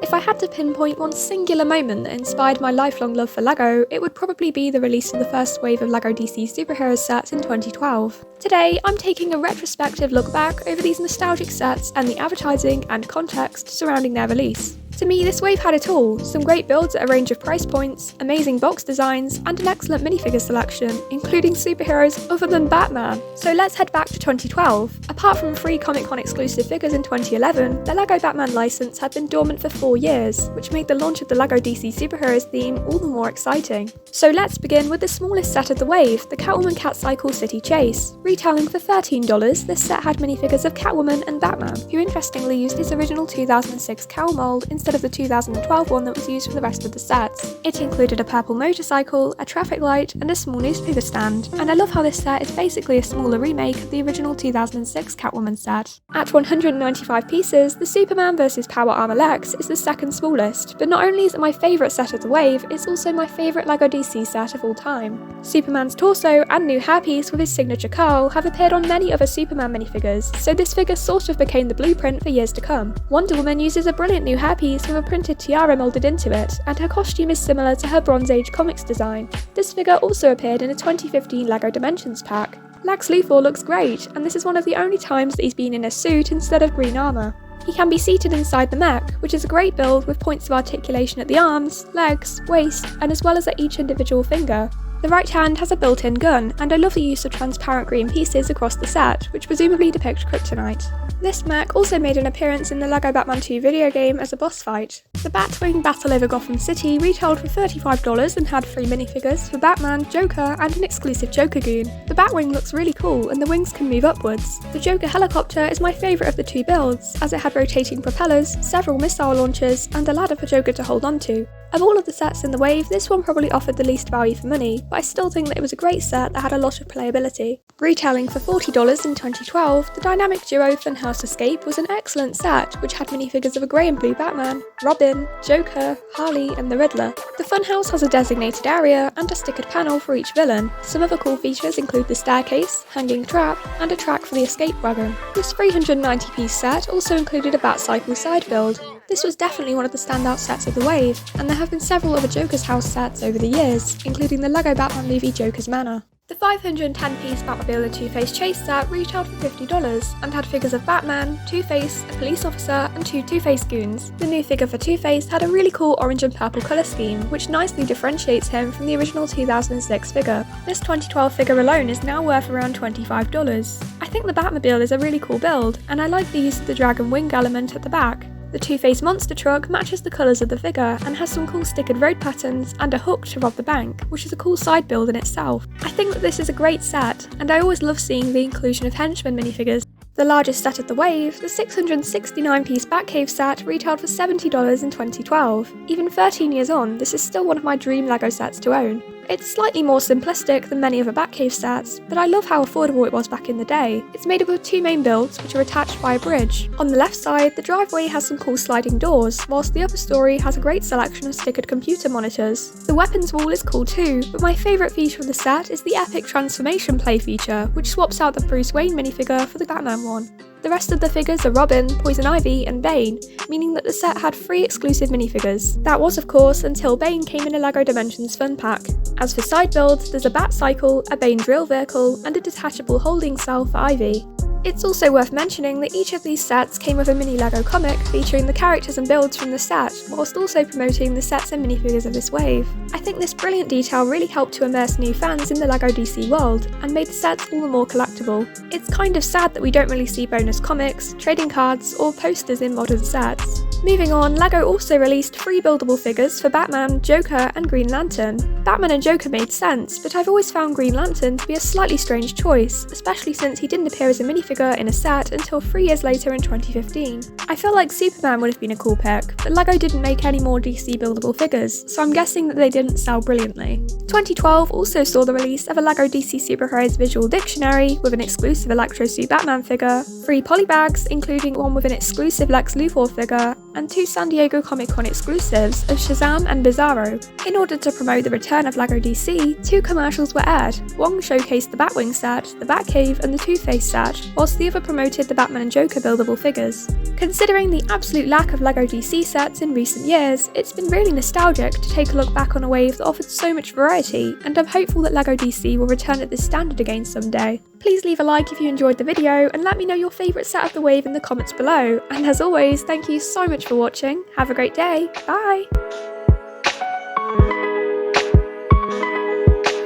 If I had to pinpoint one singular moment that inspired my lifelong love for LEGO, it would probably be the release of the first wave of LEGO DC superheroes sets in 2012. Today, I'm taking a retrospective look back over these nostalgic sets and the advertising and context surrounding their release. To me, this wave had it all: some great builds at a range of price points, amazing box designs, and an excellent minifigure selection, including superheroes other than Batman. So let's head back to 2012. Apart from 3 Comic-Con exclusive figures in 2011, the LEGO Batman license had been dormant for 4 years, which made the launch of the LEGO DC Superheroes theme all the more exciting. So let's begin with the smallest set of the wave, the Catwoman Catcycle City Chase. Retailing for $13, this set had minifigures of Catwoman and Batman, who interestingly used his original 2006 cowl mold instead of the 2012 one that was used for the rest of the sets. It included a purple motorcycle, a traffic light, and a small newspaper stand, and I love how this set is basically a smaller remake of the original 2006 Catwoman set. At 195 pieces, the Superman vs Power Armor Lex is the second smallest, but not only is it my favourite set of the wave, it's also my favourite LEGO DC set of all time. Superman's torso and new hairpiece with his signature curl have appeared on many other Superman minifigures, so this figure sort of became the blueprint for years to come. Wonder Woman uses a brilliant new hairpiece with a printed tiara moulded into it, and her costume is similar to her Bronze Age comics design. This figure also appeared in a 2015 LEGO Dimensions pack. Lex Luthor looks great, and this is one of the only times that he's been in a suit instead of green armour. He can be seated inside the mech, which is a great build with points of articulation at the arms, legs, waist, and as well as at each individual finger. The right hand has a built-in gun, and I love the use of transparent green pieces across the set, which presumably depict kryptonite. This mech also made an appearance in the LEGO Batman 2 video game as a boss fight. The Batwing Battle over Gotham City retailed for $35 and had 3 minifigures for Batman, Joker, and an exclusive Joker goon. The Batwing looks really cool and the wings can move upwards. The Joker helicopter is my favourite of the 2 builds, as it had rotating propellers, several missile launchers, and a ladder for Joker to hold onto. Of all of the sets in the wave, this one probably offered the least value for money, but I still think that it was a great set that had a lot of playability. Retailing for $40 in 2012, the dynamic duo Funhouse Escape was an excellent set, which had minifigures of a grey and blue Batman, Robin, Joker, Harley, and the Riddler. The Funhouse has a designated area and a stickered panel for each villain. Some other cool features include the staircase, hanging trap, and a track for the escape wagon. This 390-piece set also included a Batcycle side build. This was definitely one of the standout sets of the wave, and there have been several other Joker's House sets over the years, including the LEGO Batman movie Joker's Manor. The 510-piece Batmobile and Two-Face chase set retailed for $50 and had figures of Batman, Two-Face, a police officer, and 2 Two-Face goons. The new figure for Two-Face had a really cool orange and purple colour scheme, which nicely differentiates him from the original 2006 figure. This 2012 figure alone is now worth around $25. I think the Batmobile is a really cool build, and I like the use of the dragon wing element at the back. The Two-Face monster truck matches the colours of the figure and has some cool stickered road patterns and a hook to rob the bank, which is a cool side build in itself. I think that this is a great set, and I always love seeing the inclusion of henchmen minifigures. The largest set of the wave, the 669-piece Batcave set, retailed for $70 in 2012. Even 13 years on, this is still one of my dream LEGO sets to own. It's slightly more simplistic than many other Batcave sets, but I love how affordable it was back in the day. It's made up of 2 main builds, which are attached by a bridge. On the left side, the driveway has some cool sliding doors, whilst the upper story has a great selection of stickered computer monitors. The weapons wall is cool too, but my favourite feature of the set is the epic transformation play feature, which swaps out the Bruce Wayne minifigure for the Batman one. The rest of the figures are Robin, Poison Ivy, and Bane, meaning that the set had 3 exclusive minifigures. That was, of course, until Bane came in a LEGO Dimensions Fun Pack. As for side builds, there's a Batcycle, a Bane drill vehicle, and a detachable holding cell for Ivy. It's also worth mentioning that each of these sets came with a mini LEGO comic featuring the characters and builds from the set, whilst also promoting the sets and minifigures of this wave. I think this brilliant detail really helped to immerse new fans in the LEGO DC world, and made the sets all the more collectible. It's kind of sad that we don't really see bonus comics, trading cards, or posters in modern sets. Moving on, LEGO also released 3 buildable figures for Batman, Joker, and Green Lantern. Batman and Joker made sense, but I've always found Green Lantern to be a slightly strange choice, especially since he didn't appear as a minifigure in a set until 3 years later in 2015. I feel like Superman would have been a cool pick, but LEGO didn't make any more DC buildable figures, so I'm guessing that they didn't sell brilliantly. 2012 also saw the release of a LEGO DC Superheroes visual dictionary with an exclusive Electro Suit Batman figure, 3 polybags including one with an exclusive Lex Luthor figure, and 2 San Diego Comic-Con exclusives of Shazam and Bizarro. In order to promote the return of LEGO DC, 2 commercials were aired. One showcased the Batwing set, the Batcave, and the Two-Face set, whilst the other promoted the Batman and Joker buildable figures. Considering the absolute lack of LEGO DC sets in recent years, it's been really nostalgic to take a look back on a wave that offered so much variety, and I'm hopeful that LEGO DC will return at this standard again someday. Please leave a like if you enjoyed the video, and let me know your favourite set of the wave in the comments below, and as always, thank you so much for watching, have a great day, bye!